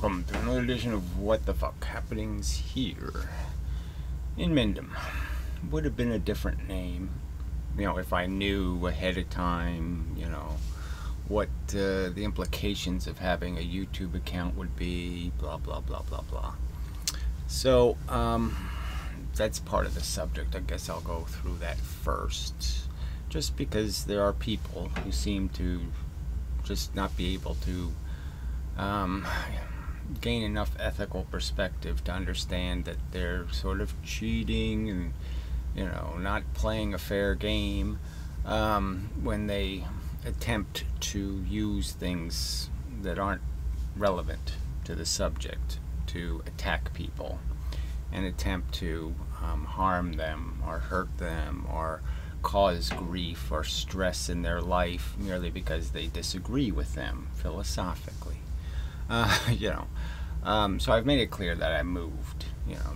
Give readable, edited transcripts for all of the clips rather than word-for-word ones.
Welcome to another edition of What the Fuck Happenings here in Mendham. Would have been a different name, if I knew ahead of time, what the implications of having a YouTube account would be, blah, blah, blah, blah, blah. So, that's part of the subject. I guess I'll go through that first, just because there are people who seem to just not be able to gain enough ethical perspective to understand that they're sort of cheating and not playing a fair game when they attempt to use things that aren't relevant to the subject to attack people and attempt to harm them or hurt them or cause grief or stress in their life merely because they disagree with them philosophically. So I've made it clear that I moved.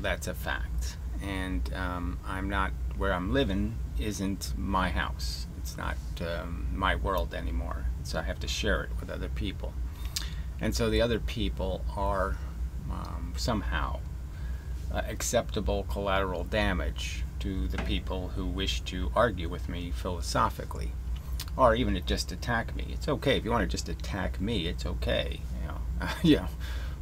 That's a fact. And I'm not, where I'm living isn't my house. It's not my world anymore. So I have to share it with other people. And so the other people are somehow acceptable collateral damage to the people who wish to argue with me philosophically, or even to just attack me. It's okay if you want to just attack me. It's okay,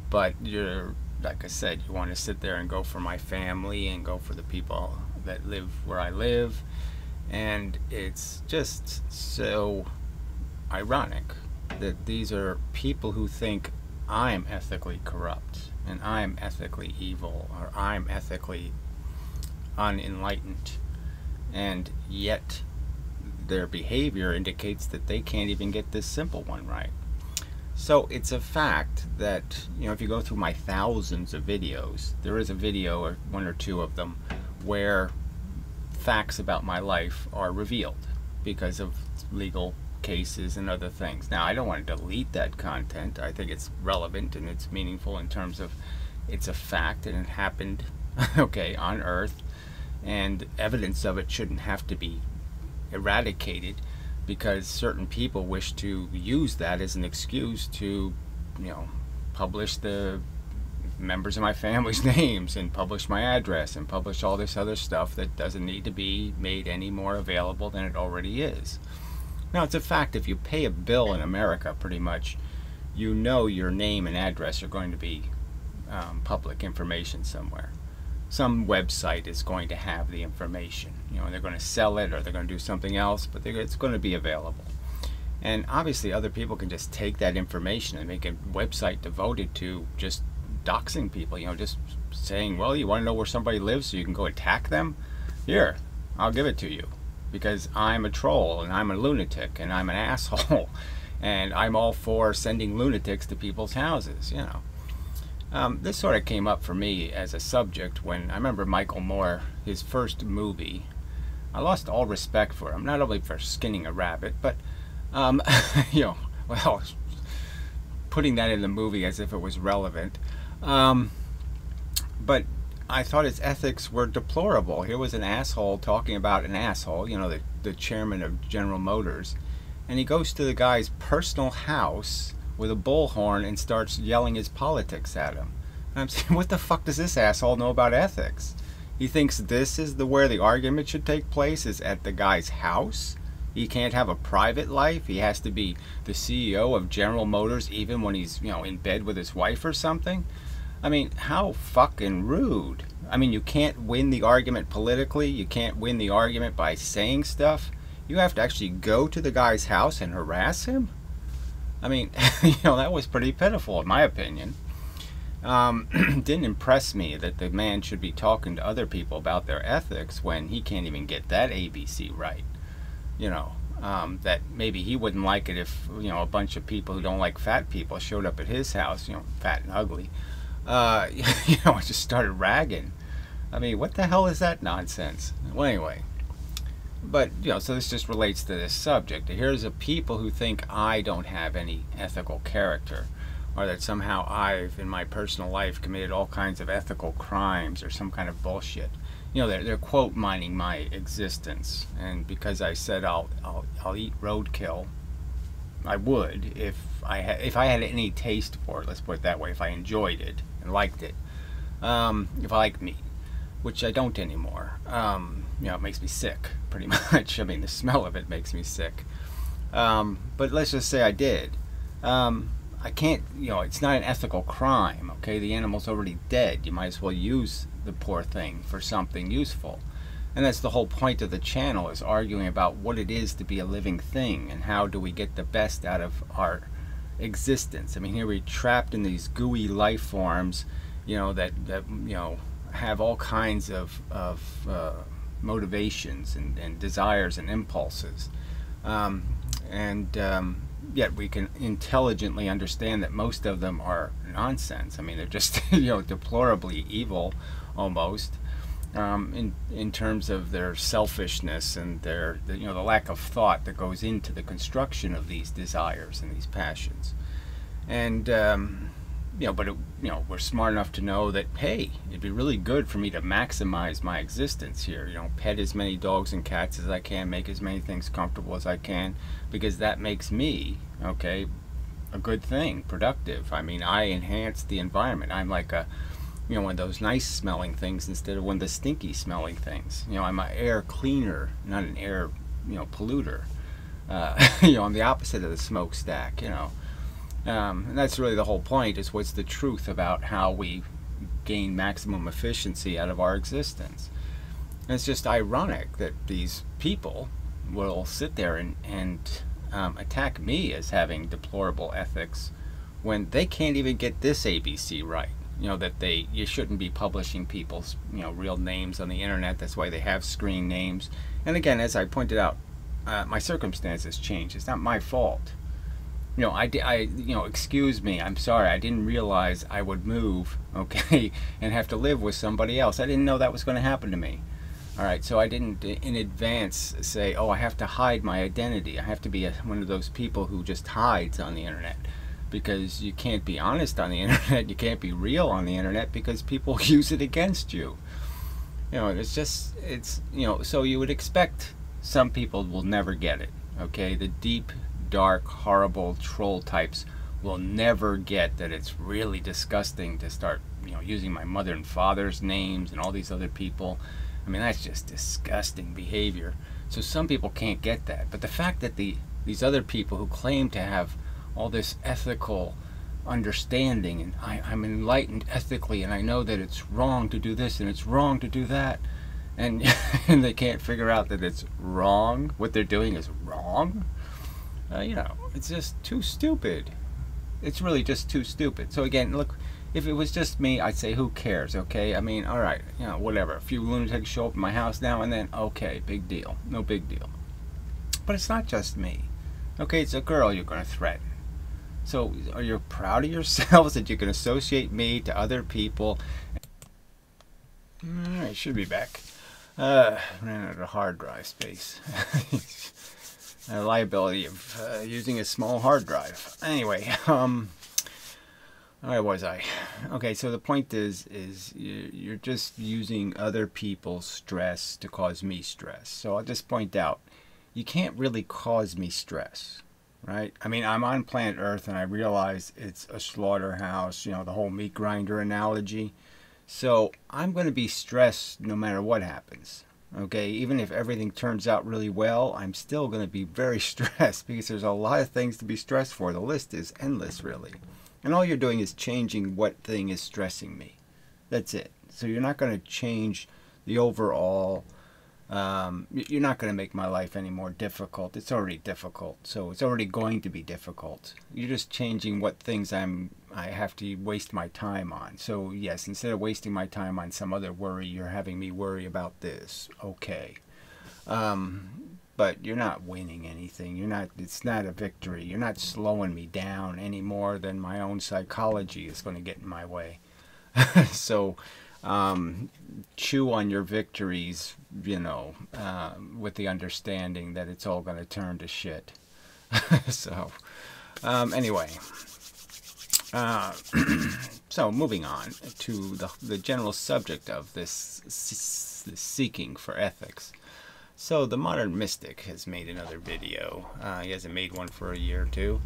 But you're, like I said, you want to sit there and go for my family and go for the people that live where I live, and it's just so ironic that these are people who think I'm ethically corrupt and I'm ethically evil or I'm ethically unenlightened, and yet their behavior indicates that they can't even get this simple one right. So it's a fact that, if you go through my thousands of videos, there is a video, or one or two of them, where facts about my life are revealed because of legal cases and other things. Now, I don't want to delete that content. I think it's relevant and it's meaningful in terms of it's a fact and it happened, on Earth, and evidence of it shouldn't have to be eradicated because certain people wish to use that as an excuse to, publish the members of my family's names and publish my address and publish all this other stuff that doesn't need to be made any more available than it already is. Now, it's a fact, if you pay a bill in America, pretty much, your name and address are going to be public information somewhere. Some website is going to have the information. They're going to sell it or they're going to do something else, but it's going to be available. And obviously other people can just take that information and make a website devoted to just doxing people, just saying, well, you want to know where somebody lives so you can go attack them? Here, I'll give it to you. Because I'm a troll and I'm a lunatic and I'm an asshole and I'm all for sending lunatics to people's houses, This sort of came up for me as a subject when I remember Michael Moore, his first movie. I lost all respect for him, not only for skinning a rabbit, but, putting that in the movie as if it was relevant. But I thought his ethics were deplorable. Here was an asshole talking about an asshole, the chairman of General Motors, and he goes to the guy's personal house with a bullhorn and starts yelling his politics at him. And I'm saying, what the fuck does this asshole know about ethics? He thinks this is where the argument should take place, is at the guy's house? He can't have a private life? He has to be the CEO of General Motors even when he's, in bed with his wife or something? I mean, how fucking rude. I mean, you can't win the argument politically. You can't win the argument by saying stuff. You have to actually go to the guy's house and harass him? I mean, that was pretty pitiful in my opinion. Didn't impress me that the man should be talking to other people about their ethics when he can't even get that ABC right. That maybe he wouldn't like it if, a bunch of people who don't like fat people showed up at his house, fat and ugly. Just started ragging. I mean, what the hell is that nonsense? Well, anyway. But, so this just relates to this subject. Here's a people who think I don't have any ethical character, or that somehow I've, in my personal life, committed all kinds of ethical crimes or some kind of bullshit. They're quote mining my existence, and because I said I'll eat roadkill, I would if I had any taste for it. Let's put it that way. If I enjoyed it and liked it, if I like meat, which I don't anymore. It makes me sick pretty much. I mean, the smell of it makes me sick. But let's just say I did. I can't, it's not an ethical crime, okay? The animal's already dead. You might as well use the poor thing for something useful. And that's the whole point of the channel, is arguing about what it is to be a living thing and how do we get the best out of our existence. I mean, here we're trapped in these gooey life forms, that have all kinds of motivations and desires and impulses. Yet we can intelligently understand that most of them are nonsense. I mean, they're just deplorably evil, almost, in terms of their selfishness and the lack of thought that goes into the construction of these desires and these passions. And we're smart enough to know that, hey, it'd be really good for me to maximize my existence here. Pet as many dogs and cats as I can, make as many things comfortable as I can, because that makes me, okay, a good thing, productive. I mean, I enhance the environment. I'm like one of those nice smelling things instead of one of the stinky smelling things. I'm an air cleaner, not an air, polluter. I'm the opposite of the smokestack, and that's really the whole point, is what's the truth about how we gain maximum efficiency out of our existence. And it's just ironic that these people will sit there and attack me as having deplorable ethics when they can't even get this ABC right. That you shouldn't be publishing people's real names on the internet. That's why they have screen names. And again, as I pointed out, my circumstances change. It's not my fault. Excuse me, I'm sorry, I didn't realize I would move, okay, and have to live with somebody else. I didn't know that was going to happen to me. All right, so I didn't in advance say, oh, I have to hide my identity. I have to be one of those people who just hides on the internet, because you can't be honest on the internet. You can't be real on the internet because people use it against you. So you would expect some people will never get it, okay? The deep, dark, horrible troll types will never get that it's really disgusting to start, using my mother and father's names and all these other people. I mean, that's just disgusting behavior. So some people can't get that. But the fact that these other people who claim to have all this ethical understanding, and I'm enlightened ethically, and I know that it's wrong to do this and it's wrong to do that, and and they can't figure out that it's wrong. What they're doing is wrong. It's just too stupid. It's really just too stupid. So again, look, if it was just me, I'd say, who cares, okay? I mean, all right, whatever. A few lunatics show up at my house now and then, okay, big deal. No big deal. But it's not just me. Okay, it's a girl you're going to threaten. So are you proud of yourselves that you can associate me to other people? All right, should be back. Ran out of hard drive space. Liability of using a small hard drive. Anyway, where was I? Okay, so the point is you're just using other people's stress to cause me stress. So I'll just point out, you can't really cause me stress, right? I mean, I'm on planet Earth and I realize it's a slaughterhouse, the whole meat grinder analogy. So I'm going to be stressed no matter what happens. Okay, even if everything turns out really well, I'm still going to be very stressed because there's a lot of things to be stressed for. The list is endless, really. And all you're doing is changing what thing is stressing me. That's it. So you're not going to change the overall, you're not going to make my life any more difficult. It's already difficult, so it's already going to be difficult. You're just changing what things I have to waste my time on. So yes, instead of wasting my time on some other worry, you're having me worry about this. Okay. But you're not winning anything. It's not a victory. You're not slowing me down any more than my own psychology is going to get in my way. So chew on your victories, with the understanding that it's all going to turn to shit. So anyway, so moving on to the general subject of this seeking for ethics. So the modern mystic has made another video. He hasn't made one for a year or two,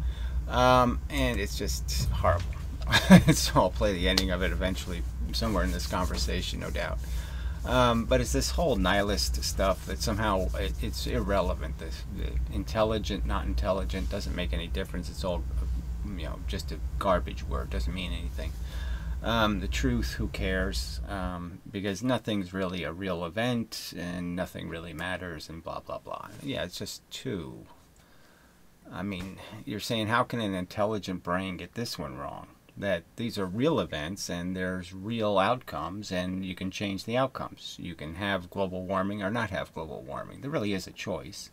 and it's just horrible. So I'll play the ending of it eventually, somewhere in this conversation, no doubt. But it's this whole nihilist stuff that somehow it's irrelevant. The intelligent, not intelligent, doesn't make any difference. It's all, just a garbage word. Doesn't mean anything. The truth, who cares? Because nothing's really a real event, and nothing really matters, and blah blah blah. Yeah, it's just too. I mean, you're saying, how can an intelligent brain get this one wrong? That these are real events and there's real outcomes, and you can change the outcomes. You can have global warming or not have global warming. There really is a choice.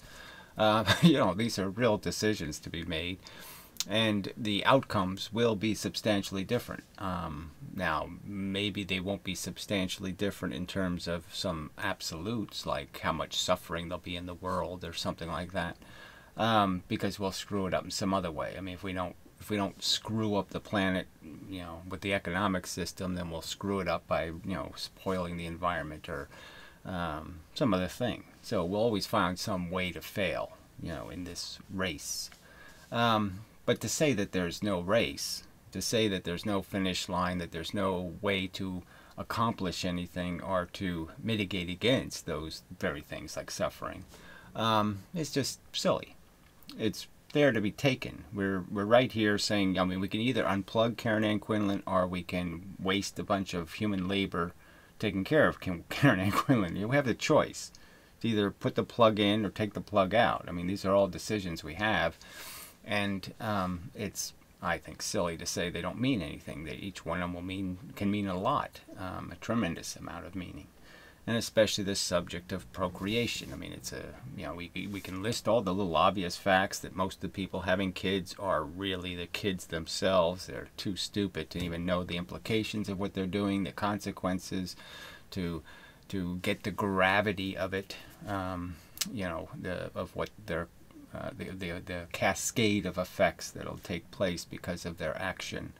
These are real decisions to be made, and the outcomes will be substantially different. Now, maybe they won't be substantially different in terms of some absolutes, like how much suffering there'll be in the world or something like that, because we'll screw it up in some other way. I mean, if we don't screw up the planet, with the economic system, then we'll screw it up by, spoiling the environment or some other thing. So we'll always find some way to fail, in this race. But to say that there's no race, to say that there's no finish line, that there's no way to accomplish anything or to mitigate against those very things like suffering, it's just silly. It's there to be taken. We're right here saying, we can either unplug Karen Ann Quinlan, or we can waste a bunch of human labor taking care of Karen Ann Quinlan. We have the choice to either put the plug in or take the plug out. I mean, these are all decisions we have, and it's, I think, silly to say they don't mean anything. That each one of them can mean a lot, a tremendous amount of meaning. And especially this subject of procreation. I mean, it's we can list all the little obvious facts that most of the people having kids are really the kids themselves. They're too stupid to even know the implications of what they're doing, the consequences, to get the gravity of it, of what they're, the cascade of effects that'll take place because of their action,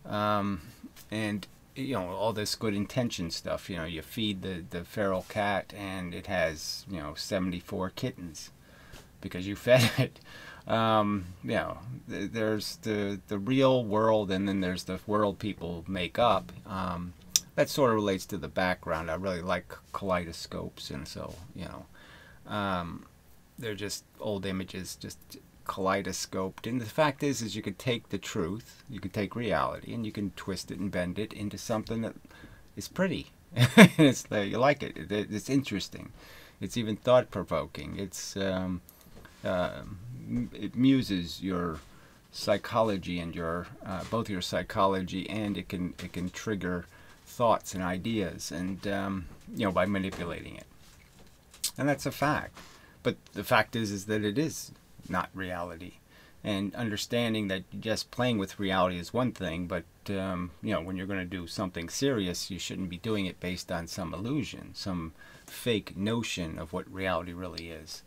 and all this good intention stuff. You feed the feral cat and it has 74 kittens because you fed it. There's the real world, and then there's the world people make up. That sort of relates to the background. I really like kaleidoscopes, and so they're just old images, just kaleidoscoped. And the fact is you could take the truth, you could take reality, and you can twist it and bend it into something that is pretty. It's you like it. It's interesting. It's even thought-provoking. It's it muses your psychology and your both your psychology, and it can trigger thoughts and ideas, and by manipulating it. And that's a fact. But the fact is that it is not reality, and understanding that just playing with reality is one thing, but when you're going to do something serious, you shouldn't be doing it based on some illusion, some fake notion of what reality really is,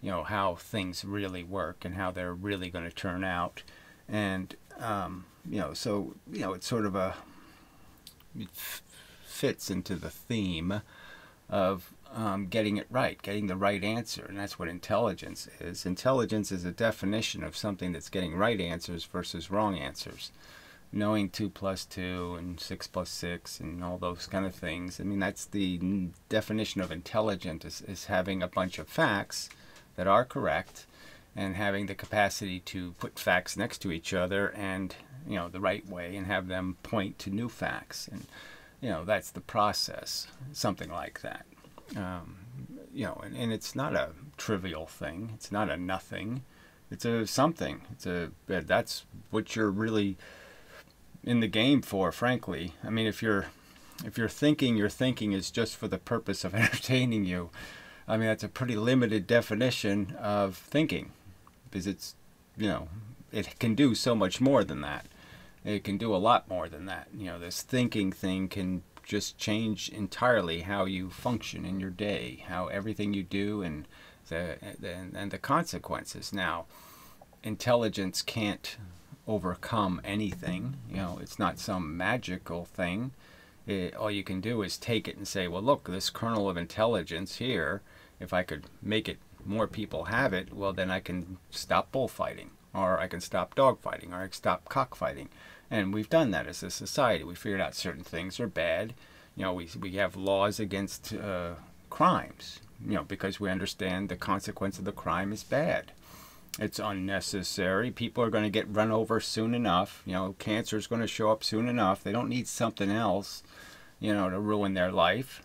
how things really work and how they're really going to turn out. And so it's sort of it fits into the theme of getting it right, getting the right answer. And that's what intelligence is. Intelligence is a definition of something that's getting right answers versus wrong answers. Knowing 2 + 2 and 6 + 6 and all those kind of things. I mean, that's the definition of intelligence, is having a bunch of facts that are correct, and having the capacity to put facts next to each other and, the right way, and have them point to new facts. And, that's the process, something like that. And it's not a trivial thing. It's not a nothing. It's a something. That's what you're really in the game for, frankly. I mean, if you're thinking your thinking is just for the purpose of entertaining you, I mean, that's a pretty limited definition of thinking, because it's, it can do so much more than that. It can do a lot more than that. This thinking thing can just change entirely how you function in your day, how everything you do, and the consequences. Now, intelligence can't overcome anything. It's not some magical thing. All you can do is take it and say, well, look, this kernel of intelligence here If I could make it more people have it, well, then I can stop bullfighting, or I can stop dogfighting, or I can stop cockfighting. And we've done that as a society. We figured out certain things are bad. You know, we have laws against crimes, you know, because we understand the consequence of the crime is bad. It's unnecessary. People are going to get run over soon enough. You know, cancer is going to show up soon enough. They don't need something else, you know, to ruin their life.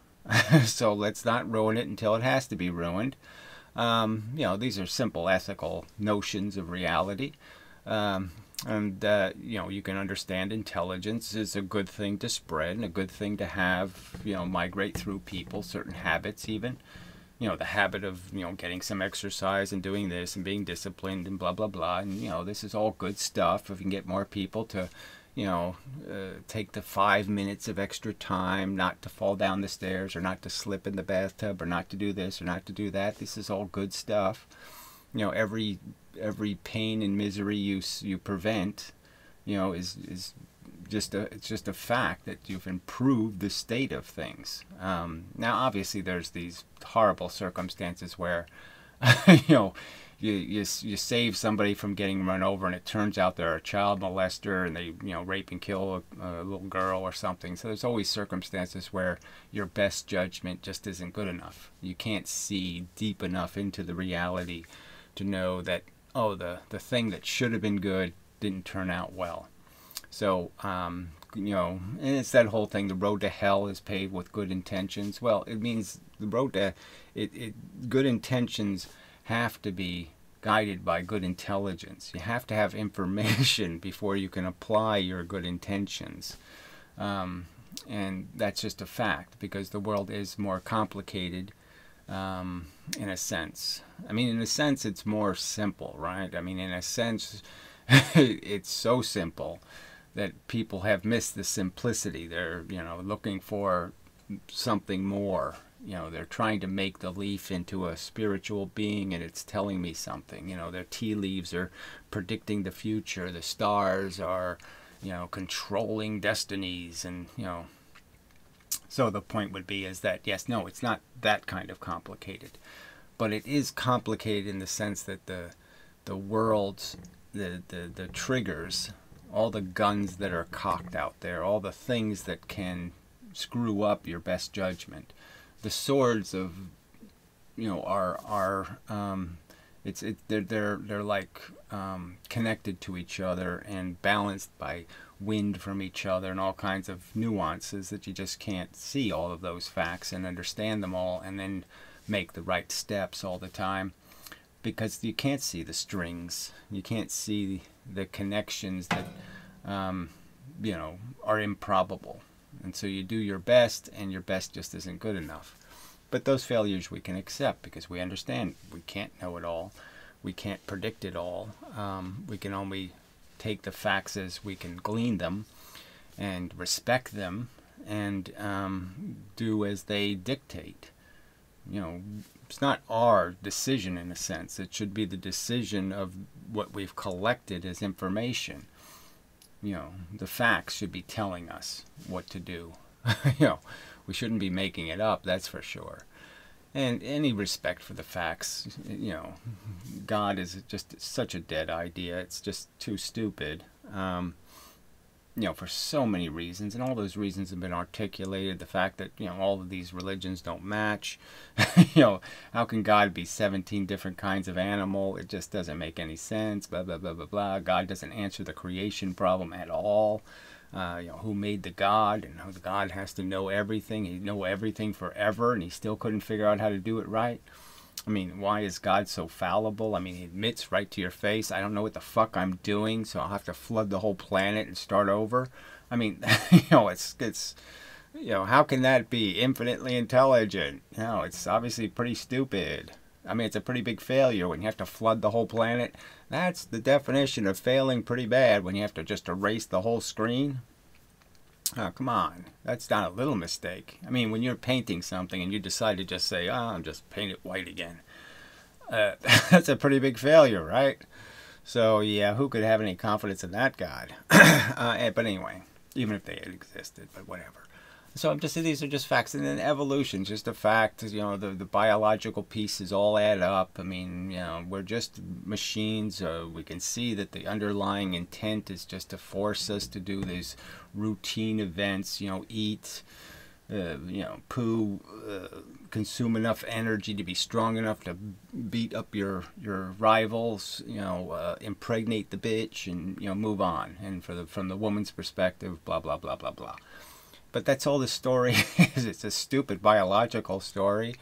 So let's not ruin it until it has to be ruined. You know, these are simple ethical notions of reality. You know, you can understand intelligence is a good thing to spread and a good thing to have, you know, migrate through people, certain habits even. You know, the habit of, you know, getting some exercise and doing this and being disciplined and blah, blah, blah. And, you know, this is all good stuff. If you can get more people to, you know, take the 5 minutes of extra time not to fall down the stairs or not to slip in the bathtub or not to do this or not to do that. This is all good stuff. You know, every pain and misery you prevent, you know, is just a fact that you've improved the state of things. Now, obviously, there's these horrible circumstances where, you know, you save somebody from getting run over, and it turns out they're a child molester, and they, you know, rape and kill a little girl or something. So there's always circumstances where your best judgment just isn't good enough. You can't see deep enough into the reality to know that, oh, the thing that should have been good didn't turn out well. So, you know, and it's that whole thing, the road to hell is paved with good intentions. Well, it means the road to, good intentions have to be guided by good intelligence. You have to have information before you can apply your good intentions. And that's just a fact, because the world is more complicated in a sense. I mean, in a sense, it's more simple, right? I mean, in a sense, it's so simple that people have missed the simplicity. They're, you know, looking for something more. You know, they're trying to make the leaf into a spiritual being, and it's telling me something. You know, their tea leaves are predicting the future. The stars are, you know, controlling destinies, and, you know. So the point would be is that, yes, no, it's not that kind of complicated. But it is complicated in the sense that the world's, the triggers, all the guns that are cocked out there, all the things that can screw up your best judgment, the swords of, you know, they're like connected to each other and balanced by wind from each other and all kinds of nuances that you just can't see all of those facts and understand them all and then make the right steps all the time, because you can't see the strings, you can't see the connections that you know, are improbable. And so you do your best, and your best just isn't good enough. But those failures we can accept, because we understand we can't know it all. We can't predict it all. We can only take the facts as we can glean them and respect them and do as they dictate. You know, it's not our decision in a sense. It should be the decision of what we've collected as information. You know, the facts should be telling us what to do. You know, we shouldn't be making it up, that's for sure. And any respect for the facts, you know, God is just such a dead idea. It's just too stupid, you know, for so many reasons. And all those reasons have been articulated. The fact that, you know, all of these religions don't match. You know, how can God be 17 different kinds of animal? It just doesn't make any sense. Blah, blah, blah, blah, blah. God doesn't answer the creation problem at all. You know, who made the God, and how the God has to know everything. He know everything forever, and he still couldn't figure out how to do it right. I mean, why is God so fallible? I mean, he admits right to your face, I don't know what the fuck I'm doing, so I'll have to flood the whole planet and start over. I mean, you know, it's you know, how can that be infinitely intelligent? You know, it's obviously pretty stupid. I mean, it's a pretty big failure when you have to flood the whole planet. That's the definition of failing pretty bad, when you have to just erase the whole screen. Oh, come on. That's not a little mistake. I mean, when you're painting something and you decide to just say, oh, I'll just paint it white again. That's a pretty big failure, right? So, yeah, who could have any confidence in that God? But anyway, even if they had existed, but whatever. So I'm just these are just facts, and then evolution's just a fact. You know, the biological pieces all add up. I mean, you know, we're just machines. We can see that the underlying intent is just to force us to do these routine events. You know, eat, you know, poo, consume enough energy to be strong enough to beat up your rivals. You know, impregnate the bitch, and you know, move on. And from the woman's perspective, blah blah blah blah blah. But that's all the story is. It's a stupid biological story,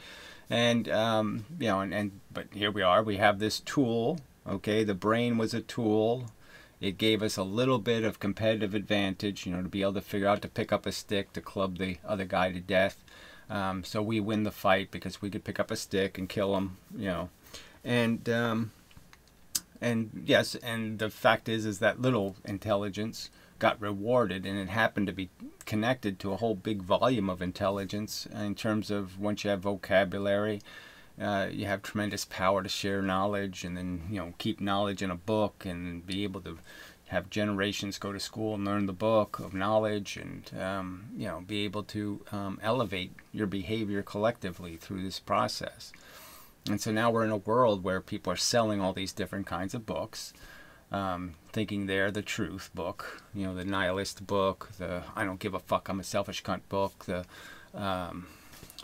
and you know, but here we are. We have this tool. Okay, the brain was a tool. It gave us a little bit of competitive advantage, you know, to be able to figure out to pick up a stick to club the other guy to death. So we win the fight because we could pick up a stick and kill him, you know, and yes, and the fact is that little intelligence got rewarded, and it happened to be connected to a whole big volume of intelligence in terms of once you have vocabulary, you have tremendous power to share knowledge, and then, you know, keep knowledge in a book and be able to have generations go to school and learn the book of knowledge, and you know, be able to elevate your behavior collectively through this process. And so now we're in a world where people are selling all these different kinds of books, thinking they're the truth book, you know, the nihilist book, the I don't give a fuck, I'm a selfish cunt book, the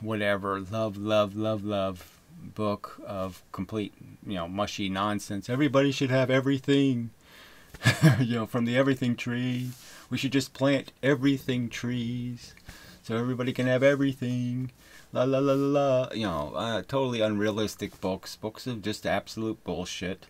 whatever, love book of complete, you know, mushy nonsense. Everybody should have everything, you know, from the everything tree. We should just plant everything trees so everybody can have everything. La la la la la. You know, totally unrealistic books of just absolute bullshit.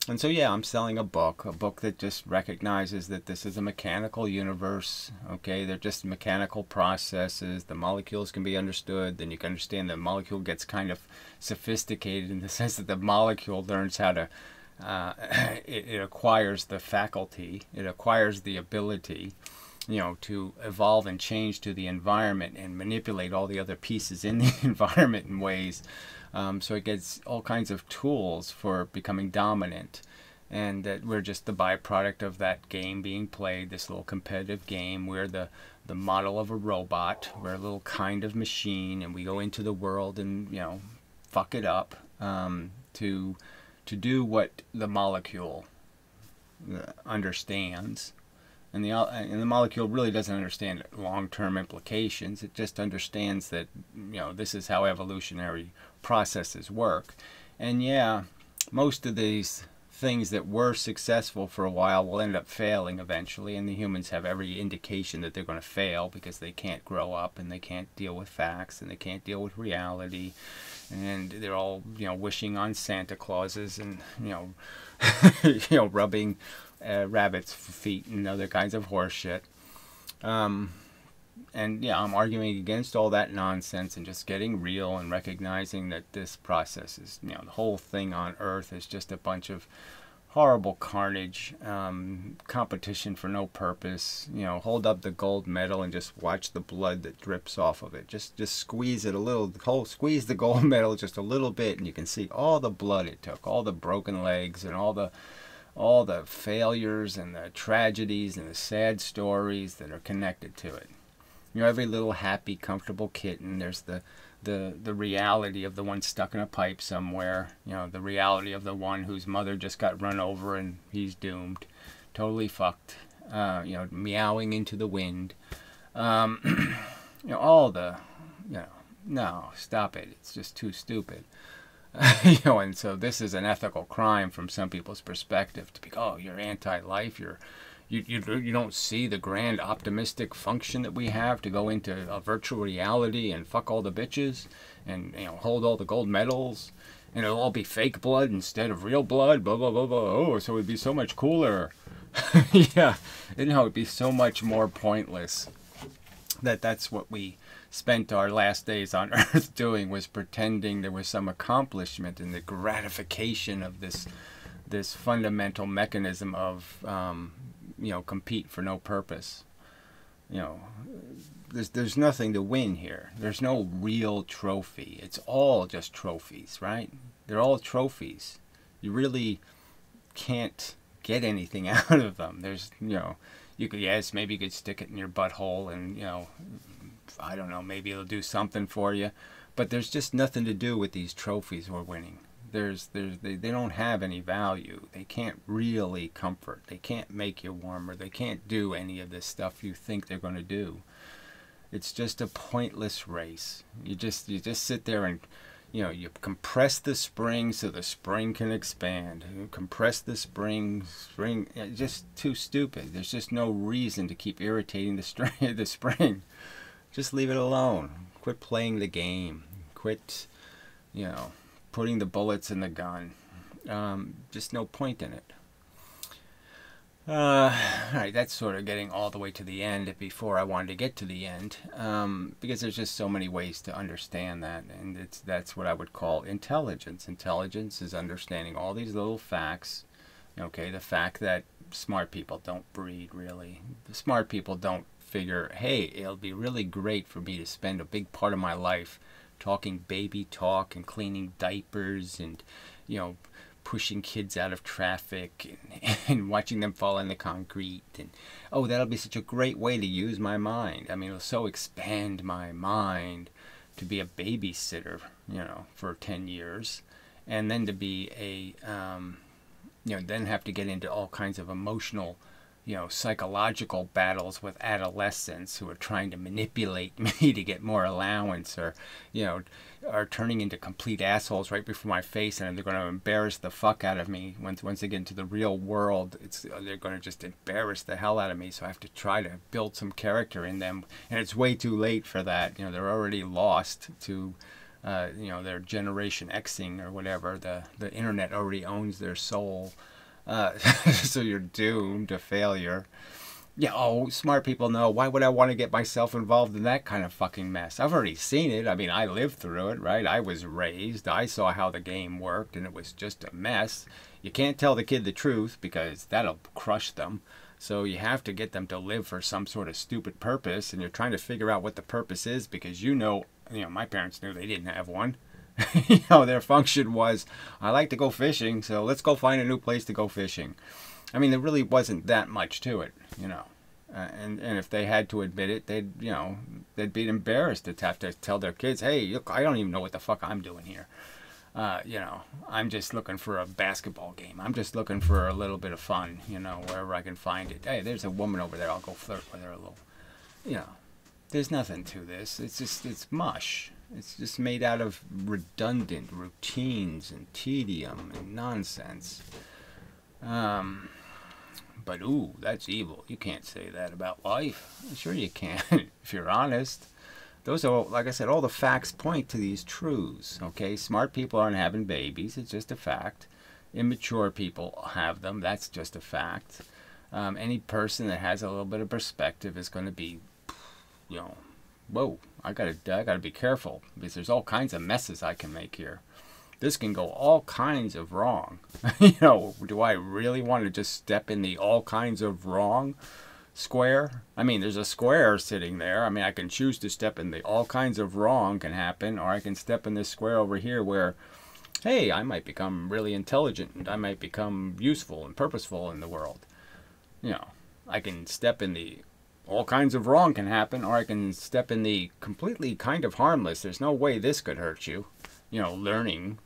And so, yeah, I'm selling a book that just recognizes that this is a mechanical universe, okay? They're just mechanical processes. The molecules can be understood. Then you can understand the molecule gets kind of sophisticated in the sense that the molecule learns how to, it acquires the faculty, it acquires the ability, you know, to evolve and change to the environment and manipulate all the other pieces in the environment in ways. So it gets all kinds of tools for becoming dominant, and that we're just the byproduct of that game being played, this little competitive game. We're the model of a robot. We're a little kind of machine, and we go into the world and, you know, fuck it up to do what the molecule understands. And the molecule really doesn't understand long-term implications. It just understands that, you know, this is how evolutionary processes work. And yeah, most of these things that were successful for a while will end up failing eventually, and the humans have every indication that they're going to fail because they can't grow up, and they can't deal with facts, and they can't deal with reality, and they're all, you know, wishing on Santa Clauses, and, you know, you know, rubbing rabbits' feet and other kinds of horse shit. And yeah, I'm arguing against all that nonsense and just getting real and recognizing that this process is, you know, the whole thing on Earth is just a bunch of horrible carnage, competition for no purpose. You know, hold up the gold medal and just watch the blood that drips off of it. Just squeeze it a little, squeeze the gold medal just a little bit, and you can see all the blood it took, all the broken legs, and all the failures and the tragedies and the sad stories that are connected to it. You know, every little happy, comfortable kitten, there's the reality of the one stuck in a pipe somewhere. You know, the reality of the one whose mother just got run over and he's doomed, totally fucked. You know, meowing into the wind. You know, all the, you know, no, stop it. It's just too stupid. You know, and so this is an ethical crime from some people's perspective to be, oh, you're anti-life, you don't see the grand optimistic function that we have to go into a virtual reality and fuck all the bitches and, you know, hold all the gold medals, and it'll all be fake blood instead of real blood, blah blah blah blah. Oh, so it'd be so much cooler. Yeah, you know, it'd be so much more pointless. That's what we spent our last days on Earth doing, was pretending there was some accomplishment in the gratification of this fundamental mechanism of you know, compete for no purpose. You know, there's nothing to win here. There's no real trophy. It's all just trophies, right? They're all trophies. You really can't get anything out of them. There's, you know, you could, yes, maybe you could stick it in your butthole and, you know, I don't know, maybe it'll do something for you. But there's just nothing to do with these trophies we're winning. They don't have any value. They can't really comfort. They can't make you warmer. They can't do any of this stuff you think they're going to do. It's just a pointless race. You just sit there and, you know, you compress the spring so the spring can expand. You compress the spring, just too stupid. There's just no reason to keep irritating the spring. Just leave it alone. Quit playing the game. Quit, you know, putting the bullets in the gun. Just no point in it. Alright, that's sort of getting all the way to the end before I wanted to get to the end, because there's just so many ways to understand that, and that's what I would call intelligence. Intelligence is understanding all these little facts. Okay, the fact that smart people don't breed, really. The smart people don't figure, hey, it'll be really great for me to spend a big part of my life talking baby talk and cleaning diapers and, you know, pushing kids out of traffic and watching them fall in the concrete. And oh, that'll be such a great way to use my mind. I mean, it'll so expand my mind to be a babysitter, you know, for 10 years, and then to be a you know, then have to get into all kinds of emotional, you know, psychological battles with adolescents who are trying to manipulate me to get more allowance, or, you know, are turning into complete assholes right before my face, and they're going to embarrass the fuck out of me once they get into the real world. They're going to just embarrass the hell out of me, so I have to try to build some character in them, and it's way too late for that. You know, they're already lost to you know, their Generation Xing or whatever. The internet already owns their soul. So you're doomed to failure. Yeah, oh, smart people know. Why would I want to get myself involved in that kind of fucking mess? I've already seen it. I mean, I lived through it, right? I was raised. I saw how the game worked, and it was just a mess. You can't tell the kid the truth because that'll crush them. So you have to get them to live for some sort of stupid purpose, and you're trying to figure out what the purpose is because you know, my parents knew they didn't have one. You know, their function was, I like to go fishing, so let's go find a new place to go fishing. I mean, there really wasn't that much to it, you know. And if they had to admit it, they'd be embarrassed to have to tell their kids, hey, look, I don't even know what the fuck I'm doing here. You know, I'm just looking for a basketball game. I'm just looking for a little bit of fun, you know, wherever I can find it. Hey, there's a woman over there. I'll go flirt with her a little. You know, there's nothing to this. It's mush. It's just made out of redundant routines and tedium and nonsense. But ooh, that's evil. You can't say that about life. Sure you can, if you're honest. Those are, like I said, all the facts point to these truths, okay? Smart people aren't having babies. It's just a fact. Immature people have them. That's just a fact. Any person that has a little bit of perspective is going to be, you know, whoa, I gotta be careful because there's all kinds of messes I can make here. This can go all kinds of wrong. You know, do I really want to just step in the all kinds of wrong square? I mean, there's a square sitting there. I mean, I can choose to step in the all kinds of wrong can happen, or I can step in this square over here where, hey, I might become really intelligent and I might become useful and purposeful in the world. You know, I can step in the all kinds of wrong can happen, or I can step in the completely kind of harmless. There's no way this could hurt you. You know, learning,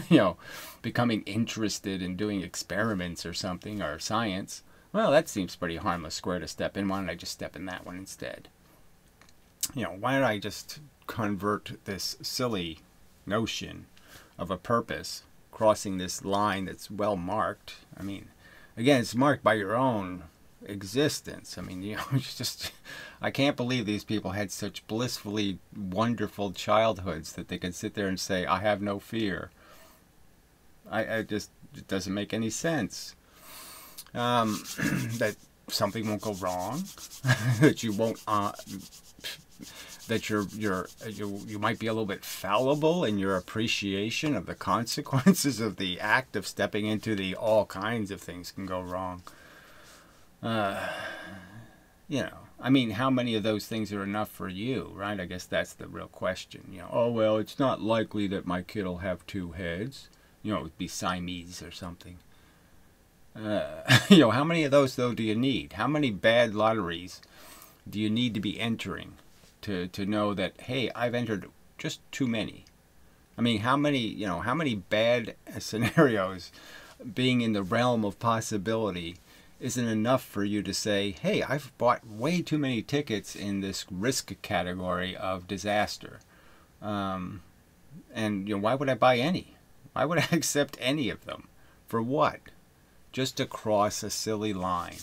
you know, becoming interested in doing experiments or something, or science. Well, that seems pretty harmless square to step in. Why don't I just step in that one instead? You know, why don't I just convert this silly notion of a purpose crossing this line that's well marked? I mean, again, it's marked by your own existence. I mean, you know, it's just, I can't believe these people had such blissfully wonderful childhoods that they could sit there and say, I have no fear. I just, it doesn't make any sense. That something won't go wrong, that you won't, that you might be a little bit fallible in your appreciation of the consequences of the act of stepping into the all kinds of things can go wrong. You know, I mean, how many of those things are enough for you, right? I guess that's the real question. You know, oh, well, it's not likely that my kid will have two heads. You know, it would be Siamese or something. You know, how many of those, though, do you need? How many bad lotteries do you need to be entering to know that, hey, I've entered just too many. I mean, how many bad scenarios being in the realm of possibility isn't enough for you to say, hey, I've bought way too many tickets in this risk category of disaster. And why would I buy any? Why would I accept any of them? For what? Just to cross a silly line.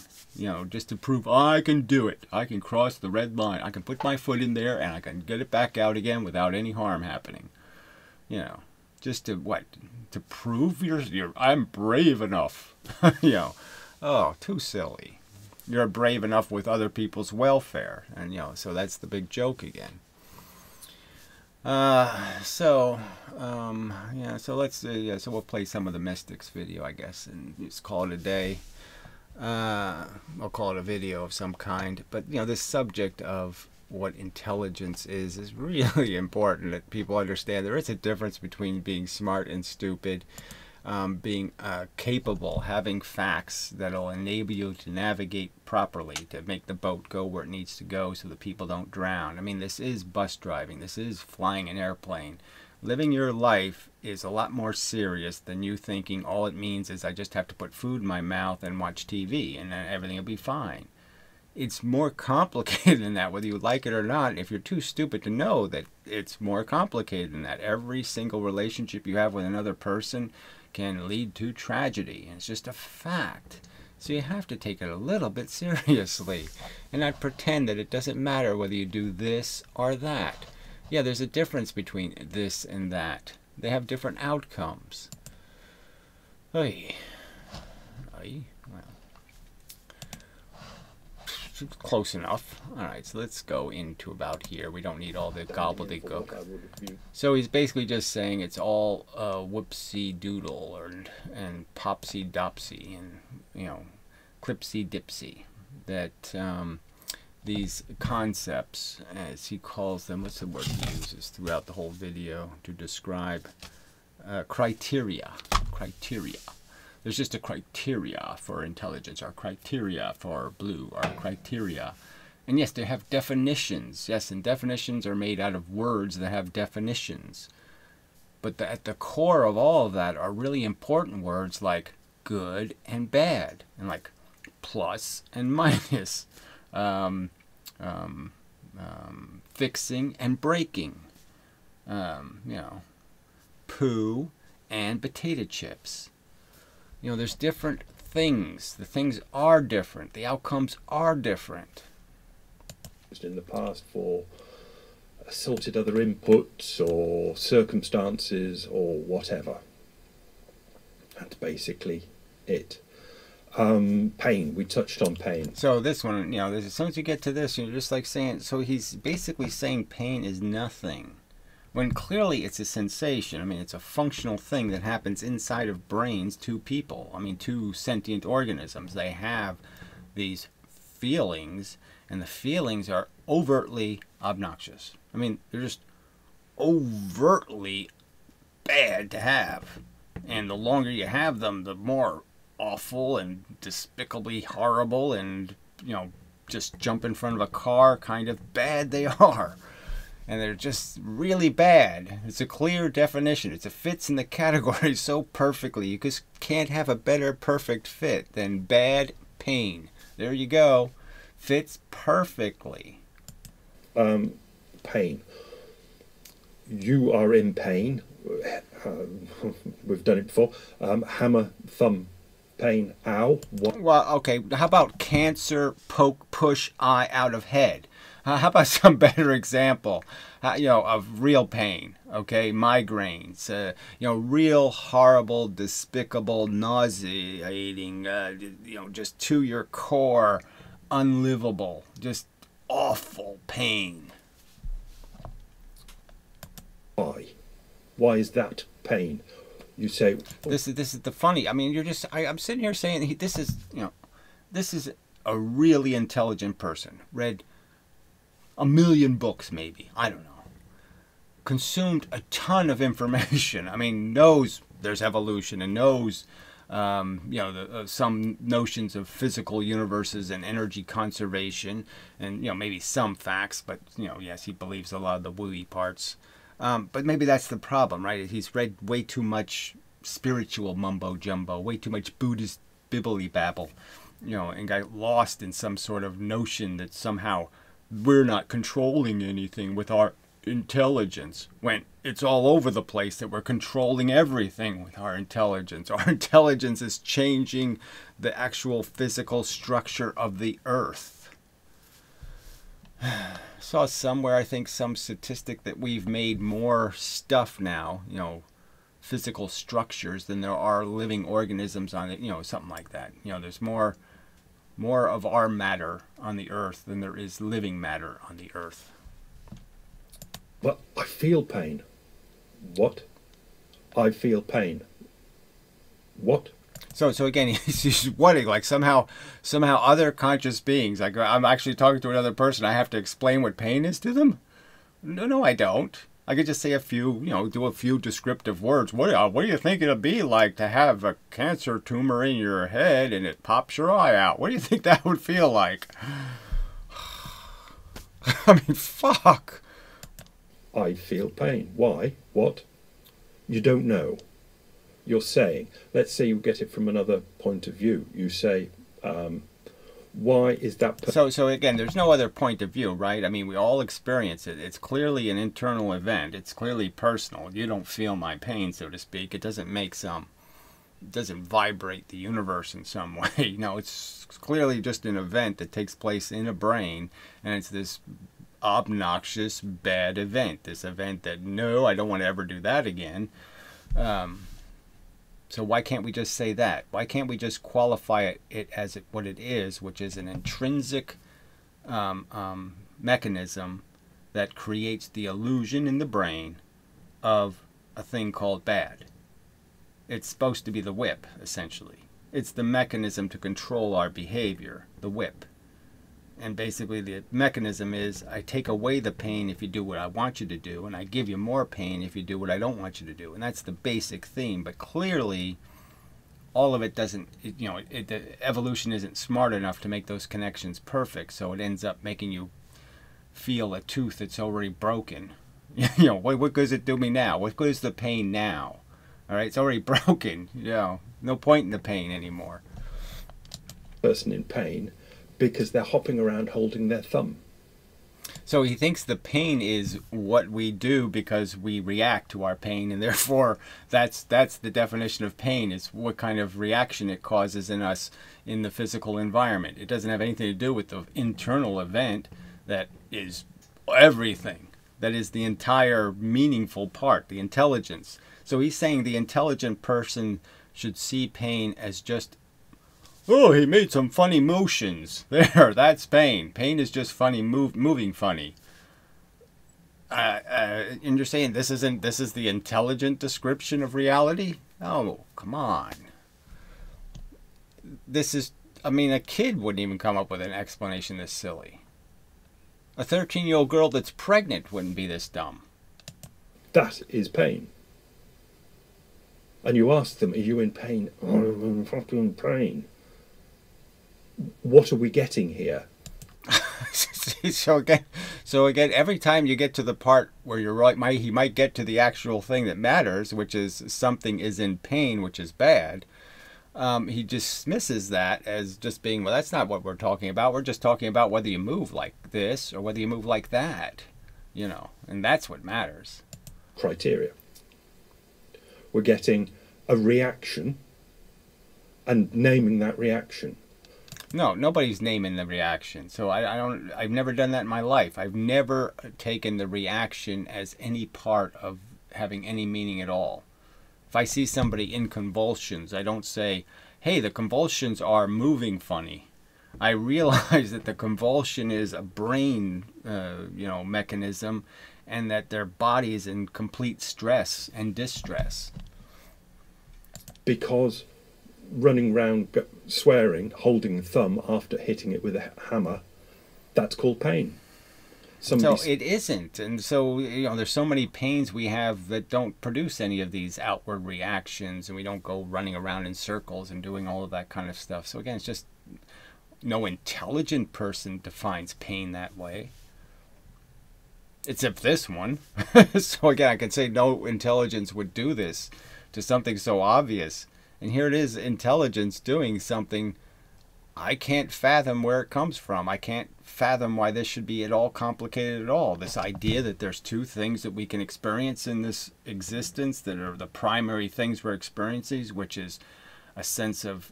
Just to prove I can do it. I can cross the red line. I can put my foot in there and I can get it back out again without any harm happening. Just to what? To prove I'm brave enough. Oh, too silly. You're brave enough with other people's welfare. And, so that's the big joke again. So let's so we'll play some of the Mystics video, I guess, and just call it a day. I'll call it a video of some kind. But this subject of what intelligence is really important that people understand. There is a difference between being smart and stupid. Being capable, having facts that'll enable you to navigate properly, to make the boat go where it needs to go so that people don't drown. I mean, this is bus driving. This is flying an airplane. Living your life is a lot more serious than you thinking all it means is I just have to put food in my mouth and watch TV and then everything will be fine. It's more complicated than that, whether you like it or not. If you're too stupid to know that it's more complicated than that. Every single relationship you have with another person can lead to tragedy. And it's just a fact. So you have to take it a little bit seriously and not pretend that it doesn't matter whether you do this or that. Yeah, there's a difference between this and that. They have different outcomes. Well, close enough. Alright, so let's go into about here. We don't need all the gobbledygook. So he's basically just saying it's all whoopsie doodle and popsy dopsy and clipsy dipsy. That these concepts, as he calls them, what's the word he uses throughout the whole video to describe criteria. There's just a criteria for intelligence, or criteria for blue, or criteria. And yes, they have definitions. Yes, and definitions are made out of words that have definitions. But at the core of all of that are really important words like good and bad, and like plus and minus, fixing and breaking, poo and potato chips. There's different things. The things are different. The outcomes are different. In the past for assaulted other inputs or circumstances or whatever. That's basically it. Pain. We touched on pain. So this one, as soon as you get to this, you're just like saying, so he's basically saying pain is nothing. When clearly it's a sensation. I mean, it's a functional thing that happens inside of brains to people. I mean, to sentient organisms. They have these feelings, and the feelings are overtly obnoxious. I mean, they're just overtly bad to have. And the longer you have them, the more awful and despicably horrible and, just jump in front of a car kind of bad they are. And they're just really bad. It's a clear definition. It fits in the category so perfectly. You just can't have a better perfect fit than bad pain. There you go. Fits perfectly. Pain. You are in pain. We've done it before. Hammer, thumb, pain, ow. What? Well, okay. How about cancer, poke, push, eye out of head? How about some better example, of real pain, okay? Migraines, real horrible, despicable, nauseating, just to your core, unlivable, just awful pain. Why? Why is that pain? You say... This is the funny, I mean, I'm sitting here saying this is a really intelligent person, read a million books maybe, I don't know, consumed a ton of information, I mean, knows there's evolution and knows you know, some notions of physical universes and energy conservation, and you know, maybe some facts, but you know, yes, he believes a lot of the wooey parts. But maybe that's the problem, right? He's read way too much spiritual mumbo jumbo, way too much Buddhist bibbly babble, you know, and got lost in some sort of notion that somehow we're not controlling anything with our intelligence, when it's all over the place that we're controlling everything with our intelligence. Our intelligence is changing the actual physical structure of the earth. Saw somewhere, I think, some statistic that we've made more stuff now, you know, physical structures, than there are living organisms on it, you know, something like that. You know, there's more of our matter on the earth than there is living matter on the earth. Well, I feel pain. What? I feel pain. What? So again, he's wanting, like, somehow other conscious beings, like I'm actually talking to another person, I have to explain what pain is to them? No, I don't. I could just say a few, you know, do a few descriptive words. What do you think it'll be like to have a cancer tumor in your head and it pops your eye out? What do you think that would feel like? I mean, fuck. I feel pain. Why? What? You don't know. You're saying, let's say you get it from another point of view. You say, why is that? So again, there's no other point of view, right? I mean, we all experience it. It's clearly an internal event. It's clearly personal. You don't feel my pain, so to speak. It doesn't it doesn't vibrate the universe in some way. No, it's clearly just an event that takes place in a brain, and it's this obnoxious, bad event. This event that, no, I don't want to ever do that again. So why can't we just say that? Why can't we just qualify it as what it is, which is an intrinsic mechanism that creates the illusion in the brain of a thing called bad? It's supposed to be the whip, essentially. It's the mechanism to control our behavior, the whip. And basically the mechanism is, I take away the pain if you do what I want you to do, and I give you more pain if you do what I don't want you to do. And that's the basic theme. But clearly, all of it doesn't, you know, the evolution isn't smart enough to make those connections perfect, so it ends up making you feel a tooth that's already broken. You know, what good does it do me now? What good is the pain now? All right, it's already broken. You know, no point in the pain anymore. Person in pain because they're hopping around holding their thumb. So he thinks the pain is what we do because we react to our pain, and therefore that's the definition of pain, is what kind of reaction it causes in us in the physical environment. It doesn't have anything to do with the internal event that is everything, that is the entire meaningful part, the intelligence. So he's saying the intelligent person should see pain as just, oh, he made some funny motions. There, that's pain. Pain is just funny, moving funny. And you're saying this is the intelligent description of reality? Oh, come on. This is, I mean, a kid wouldn't even come up with an explanation this silly. A 13-year-old girl that's pregnant wouldn't be this dumb. That is pain. And you ask them, are you in pain? Oh, I'm fucking in pain. What are we getting here? So again, every time you get to the part where you're right, he might get to the actual thing that matters, which is something is in pain, which is bad. He dismisses that as just being, well, that's not what we're talking about. We're just talking about whether you move like this or whether you move like that, you know, and that's what matters. Criteria. We're getting a reaction and naming that reaction. No, nobody's naming the reaction. So I've never done that in my life. I've never taken the reaction as any part of having any meaning at all. If I see somebody in convulsions, I don't say, hey, the convulsions are moving funny. I realize that the convulsion is a brain, mechanism, and that their body is in complete stress and distress. Because running round swearing, holding the thumb after hitting it with a hammer, that's called pain. So Somebody's it isn't. And so, there's so many pains we have that don't produce any of these outward reactions, and we don't go running around in circles and doing all of that kind of stuff. So again, it's just no intelligent person defines pain that way. Except this one. So again, I can say no intelligence would do this to something so obvious. And here it is, intelligence doing something I can't fathom where it comes from. I can't fathom why this should be at all complicated at all. This idea that there's two things that we can experience in this existence that are the primary things we're experiencing, which is a sense of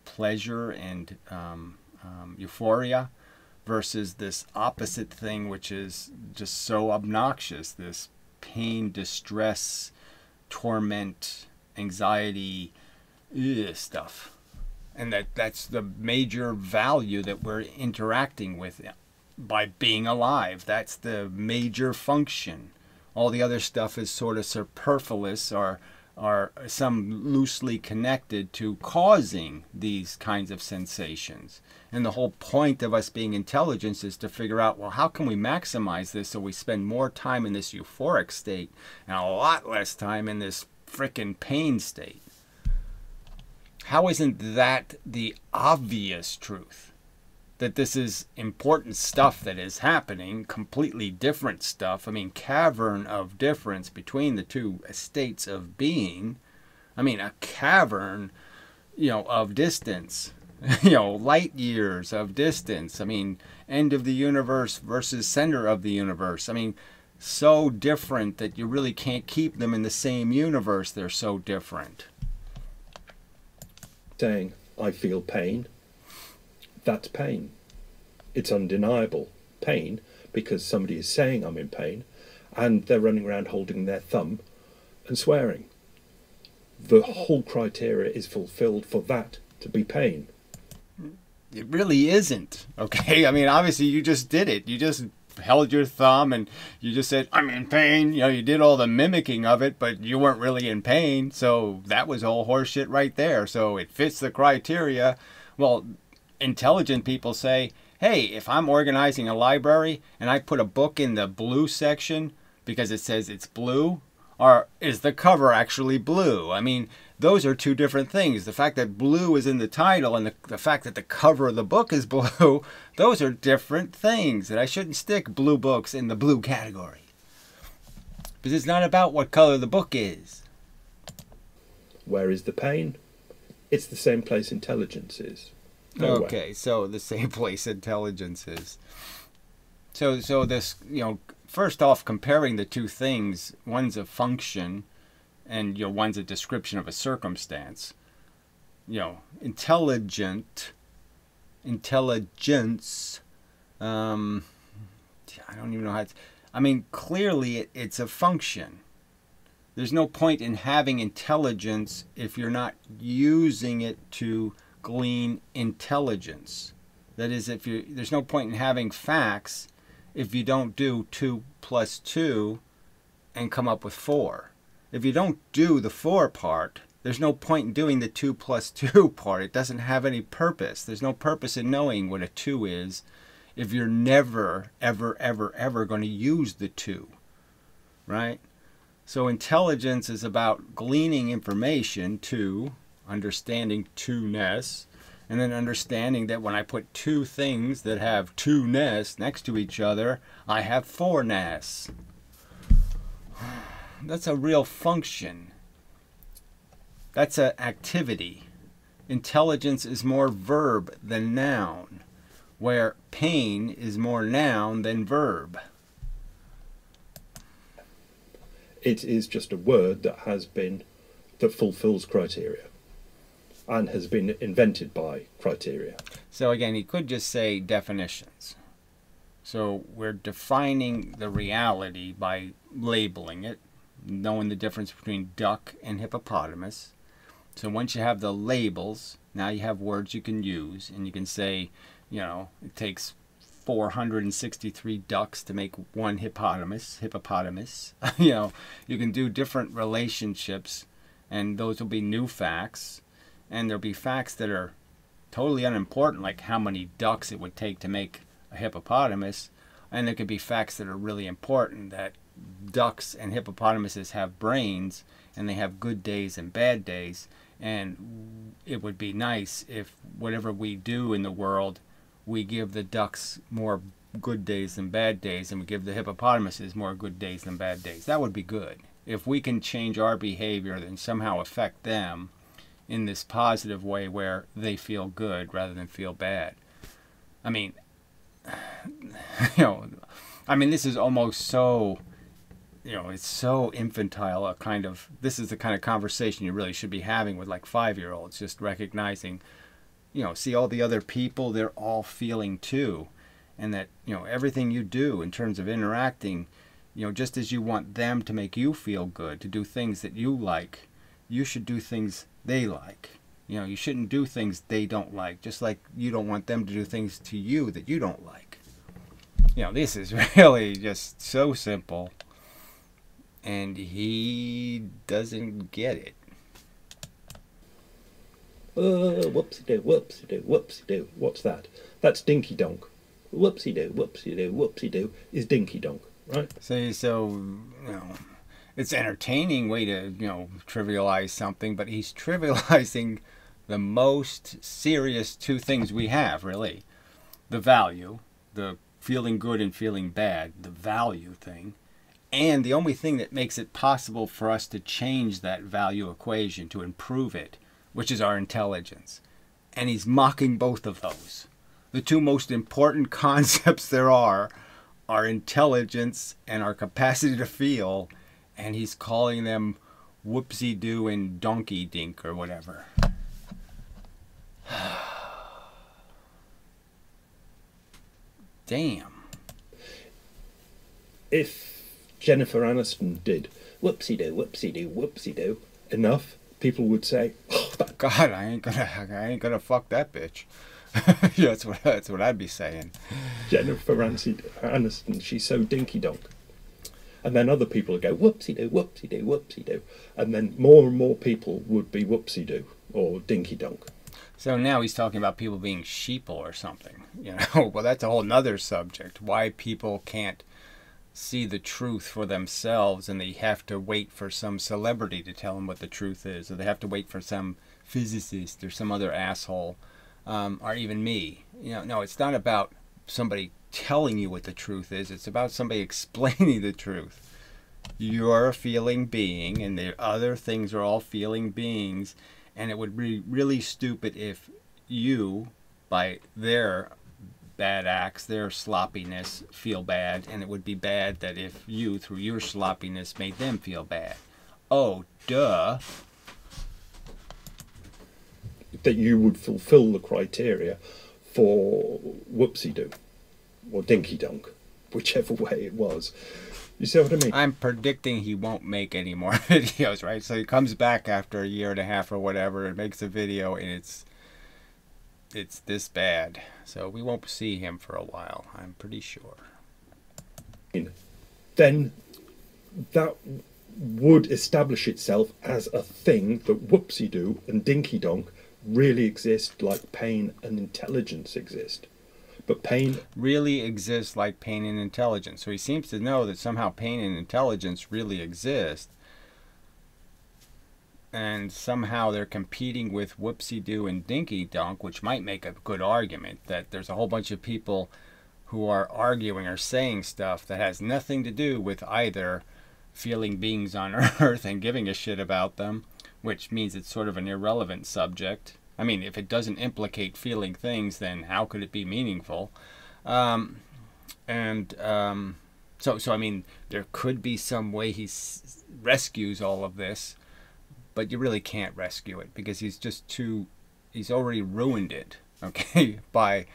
pleasure and euphoria, versus this opposite thing, which is just so obnoxious, this pain, distress, torment, anxiety, stuff. And that's the major value that we're interacting with by being alive. That's the major function. All the other stuff is sort of superfluous or some loosely connected to causing these kinds of sensations. And the whole point of us being intelligent is to figure out, well, how can we maximize this so we spend more time in this euphoric state and a lot less time in this frickin' pain state? How isn't that the obvious truth? That this is important stuff that is happening, completely different stuff. I mean, cavern of difference between the two states of being. I mean, a cavern, of distance, light years of distance. I mean, end of the universe versus center of the universe. I mean, so different that you really can't keep them in the same universe. They're so different. saying, I feel pain, that's pain. It's undeniable pain because somebody is saying I'm in pain and they're running around holding their thumb and swearing. The whole criteria is fulfilled for that to be pain. It really isn't, okay? I mean, obviously you just did it. You just held your thumb and you just said, I'm in pain. You did all the mimicking of it, but you weren't really in pain. So that was all horseshit right there. So it fits the criteria. Well, intelligent people say, hey, if I'm organizing a library and I put a book in the blue section because it says it's blue, or is the cover actually blue? I mean, those are two different things. The fact that blue is in the title and the fact that the cover of the book is blue, those are different things. That I shouldn't stick blue books in the blue category. Because it's not about what color the book is. Where is the pain? It's the same place intelligence is. Nowhere. Okay, so the same place intelligence is. So this, first off, comparing the two things, one's a function and one's a description of a circumstance. Intelligence, I don't even know how to, clearly it's a function. There's no point in having intelligence if you're not using it to glean intelligence. That is, there's no point in having facts if you don't do 2 + 2 and come up with 4. If you don't do the 4 part, there's no point in doing the 2 + 2 part. It doesn't have any purpose. There's no purpose in knowing what a 2 is if you're never, ever, ever, ever going to use the 2, right? So intelligence is about gleaning information to understanding two-ness, and then understanding that when I put two things that have two-ness next to each other, I have four-ness. That's a real function. That's an activity. Intelligence is more verb than noun, where pain is more noun than verb. It is just a word that fulfills criteria and has been invented by criteria. So again, he could just say definitions. So we're defining the reality by labeling it, knowing the difference between duck and hippopotamus. So once you have the labels, now you have words you can use, and you can say, it takes 463 ducks to make one hippopotamus. You can do different relationships, and those will be new facts. And there'll be facts that are totally unimportant, like how many ducks it would take to make a hippopotamus. And there could be facts that are really important, that ducks and hippopotamuses have brains and they have good days and bad days. And it would be nice if whatever we do in the world, we give the ducks more good days than bad days, and we give the hippopotamuses more good days than bad days. That would be good. If we can change our behavior and somehow affect them in this positive way where they feel good rather than feel bad. I mean, this is almost so, it's so infantile, this is the kind of conversation you really should be having with like 5-year-olds, just recognizing, see all the other people, they're all feeling too. And that, everything you do in terms of interacting, just as you want them to make you feel good, to do things that you like, you should do things they like. You shouldn't do things they don't like, just like you don't want them to do things to you that you don't like. This is really just so simple, and he doesn't get it. Whoopsie-doo, whoopsie-doo, whoopsie-doo. What's that? That's dinky-donk. Whoopsie-doo, whoopsie-doo, whoopsie-doo is dinky-donk, right? See, so, it's an entertaining way to, trivialize something, but he's trivializing the most serious two things we have, really. The value, the feeling good and feeling bad, the value thing, and the only thing that makes it possible for us to change that value equation, to improve it, which is our intelligence. And he's mocking both of those. The two most important concepts there are intelligence and our capacity to feel, and he's calling them whoopsie-doo and donkey-dink or whatever. Damn. If Jennifer Aniston did whoopsie-doo, whoopsie-doo, whoopsie-doo enough, people would say, oh, God, I ain't gonna fuck that bitch. That's what I'd be saying. Jennifer Aniston, she's so dinky-donk. And then other people would go whoopsie-doo, whoopsie-doo, whoopsie-doo. And then more and more people would be whoopsie-doo or dinky-donk. So now he's talking about people being sheeple or something. Well, that's a whole nother subject. Why people can't see the truth for themselves, and they have to wait for some celebrity to tell them what the truth is, or they have to wait for some physicist or some other asshole, or even me. No, it's not about somebody telling you what the truth is. It's about somebody explaining the truth. You're a feeling being, and the other things are all feeling beings, and it would be really stupid if you, by their bad acts, their sloppiness, feel bad, and it would be bad that if you, through your sloppiness, made them feel bad. Oh, duh. That you would fulfill the criteria for whoopsie-doo or dinky-donk, whichever way it was. You see what I mean? I'm predicting he won't make any more videos, right? So he comes back after a year and a half or whatever and makes a video, and it's this bad. So we won't see him for a while, I'm pretty sure. Then that would establish itself as a thing that whoopsie-doo and dinky-donk really exist like pain and intelligence exist. But pain really exists like pain and intelligence. So he seems to know that somehow pain and intelligence really exist. And somehow they're competing with whoopsie-doo and dinky-donk, which might make a good argument that there's a whole bunch of people who are arguing or saying stuff that has nothing to do with either feeling beings on Earth and giving a shit about them, which means it's sort of an irrelevant subject. I mean, if it doesn't implicate feeling things, then how could it be meaningful? So I mean, there could be some way he rescues all of this, but you really can't rescue it because he's already ruined it, okay, by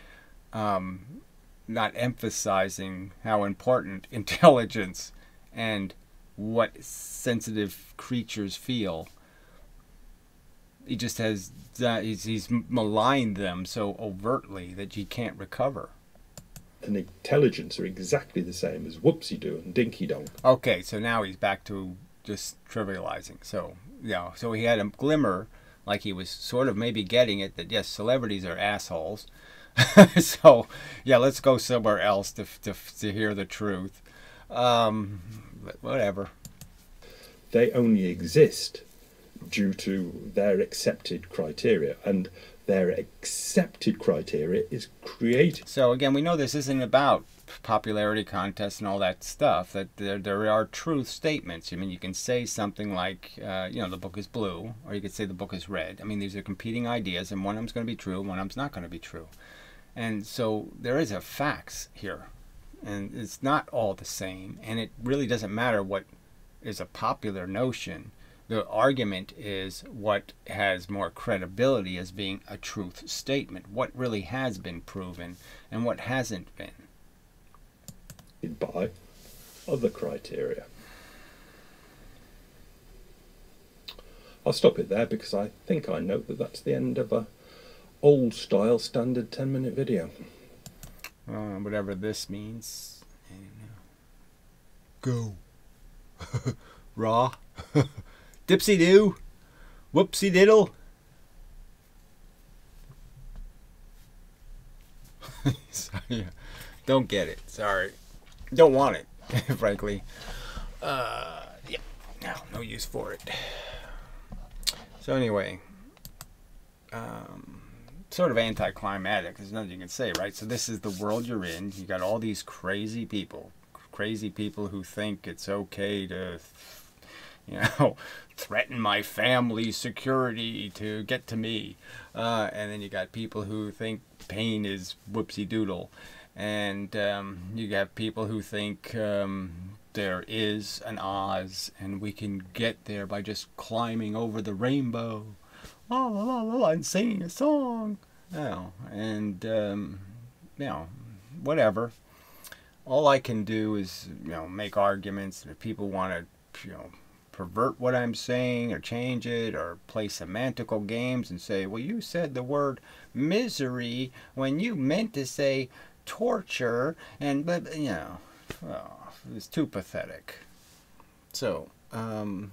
not emphasizing how important intelligence and what sensitive creatures feel. He just has he's maligned them so overtly that you can't recover. And intelligence are exactly the same as whoopsie-doo and dinky-donk. Okay, so now he's back to just trivializing. So so he had a glimmer, like he was sort of maybe getting it, that yes, celebrities are assholes, So, yeah, let's go somewhere else to hear the truth. But whatever. They only exist due to their accepted criteria, and their accepted criteria is created. So again, we know this isn't about popularity contests and all that stuff. That there are truth statements. I mean, you can say something like, the book is blue, or you could say the book is red. I mean, these are competing ideas, and one of them's going to be true, and one of them's not going to be true. And so there is a facts here, and it's not all the same. And it really doesn't matter what is a popular notion. The argument is what has more credibility as being a truth statement, what really has been proven and what hasn't been. By other criteria. I'll stop it there because I think I note that that's the end of a old style standard 10-minute video. Whatever this means. Go. Raw. Dipsy doo. Whoopsie diddle. Yeah. Don't get it. Sorry. Don't want it, frankly. Yeah. No use for it. So anyway, sort of anticlimactic. There's nothing you can say, right? So this is the world you're in. You got all these crazy people who think it's okay to, threaten my family's security to get to me. And then you got people who think pain is whoopsie doodle. And you got people who think there is an Oz and we can get there by just climbing over the rainbow. La la la la, and singing a song. And whatever. All I can do is, make arguments. And if people want to, pervert what I'm saying or change it or play semantical games and say, well, you said the word misery when you meant to say torture, and it's too pathetic. So, but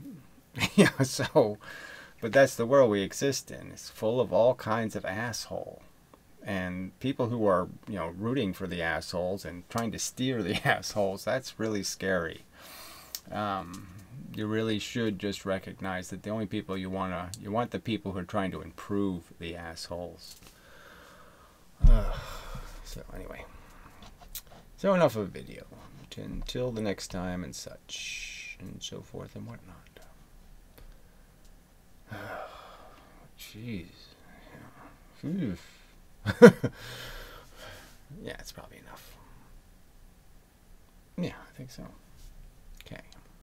that's the world we exist in. It's full of all kinds of asshole. And people who are, rooting for the assholes and trying to steer the assholes, that's really scary. You really should just recognize that the only people you want the people who are trying to improve the assholes. So anyway, so enough of a video. Until the next time and such and so forth and whatnot. Jeez. Yeah, it's probably enough. Yeah, I think so.